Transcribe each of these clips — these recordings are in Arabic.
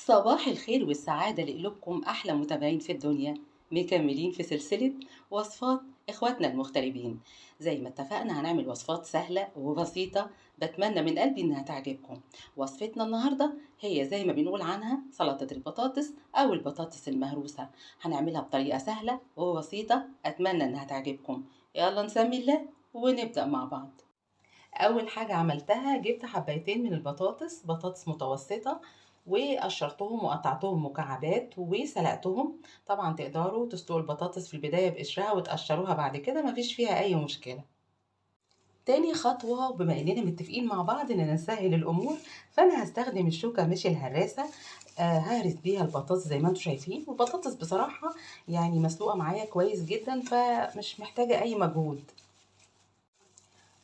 صباح الخير والسعادة لقلوبكم أحلى متابعين في الدنيا. مكملين في سلسلة وصفات إخواتنا المغتربين. زي ما اتفقنا هنعمل وصفات سهلة وبسيطة، بتمنى من قلبي إنها تعجبكم. وصفتنا النهاردة هي زي ما بنقول عنها سلطة البطاطس أو البطاطس المهروسة. هنعملها بطريقة سهلة وبسيطة، أتمنى إنها تعجبكم. يلا نسمي الله ونبدأ مع بعض. اول حاجه عملتها جبت حبايتين من البطاطس، بطاطس متوسطه، وقشرتهم وقطعتهم مكعبات وسلقتهم. طبعا تقدروا تسلقوا البطاطس في البدايه بقشرها وتقشروها بعد كده، مفيش فيها اي مشكله. تاني خطوة، بما اننا متفقين مع بعض اننا نسهل الامور، فانا هستخدم الشوكة مش الهراسة. ههرس بيها البطاطس زي ما انتم شايفين، والبطاطس بصراحة يعني مسلوقة معايا كويس جدا، فمش محتاجة اي مجهود.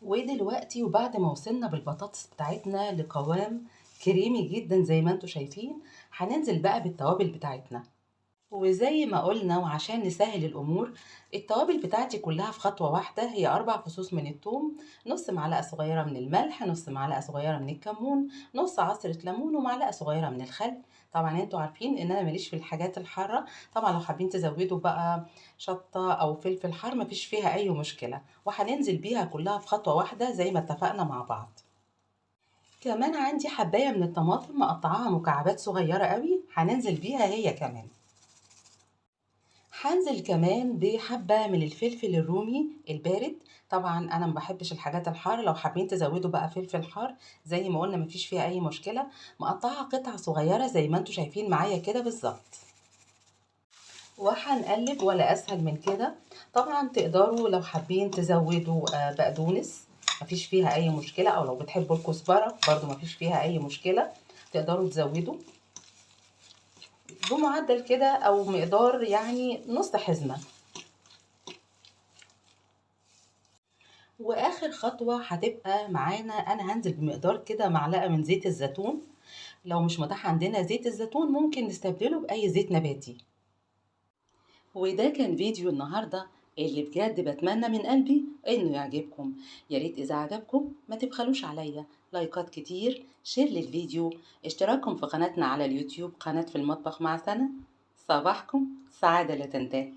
ودلوقتي وبعد ما وصلنا بالبطاطس بتاعتنا لقوام كريمي جدا زي ما انتوا شايفين، هننزل بقى بالتوابل بتاعتنا. وزي ما قلنا وعشان نسهل الامور، التوابل بتاعتي كلها في خطوة واحدة. هي 4 فصوص من الثوم، نص معلقة صغيرة من الملح، نص معلقة صغيرة من الكمون، نص عصرة ليمون، ومعلقة صغيرة من الخل. طبعا انتوا عارفين ان انا ماليش في الحاجات الحارة. طبعا لو حابين تزودوا بقى شطة او فلفل حار مفيش فيها اي مشكلة، وهننزل بيها كلها في خطوة واحدة زي ما اتفقنا مع بعض. كمان عندي حباية من الطماطم مقطعاها مكعبات صغيرة قوي، هننزل بيها هي كمان. هانزل كمان بحبة من الفلفل الرومي البارد. طبعا انا ما بحبش الحاجات الحارة، لو حابين تزودوا بقى فلفل حار زي ما قلنا مفيش فيها اي مشكلة. مقطعها قطع صغيرة زي ما انتوا شايفين معايا كده بالظبط. وهنقلب ولا اسهل من كده. طبعا تقدروا لو حابين تزودوا بقدونس، مفيش فيها اي مشكلة، او لو بتحبوا الكزبرة برضو مفيش فيها اي مشكلة، تقدروا تزودوا بمعدل كده او مقدار يعني نص حزمة. واخر خطوة هتبقى معانا، انا هنزل بمقدار كده معلقة من زيت الزيتون. لو مش متاح عندنا زيت الزيتون ممكن نستبدله باي زيت نباتي. وده كان فيديو النهاردة اللي بجد بتمنى من قلبي انه يعجبكم. يا ريت اذا عجبكم ما تبخلوش عليا لايكات كتير، شير للفيديو، اشتراككم في قناتنا على اليوتيوب، قناة في المطبخ مع سنة. صباحكم سعادة لا تنتهي.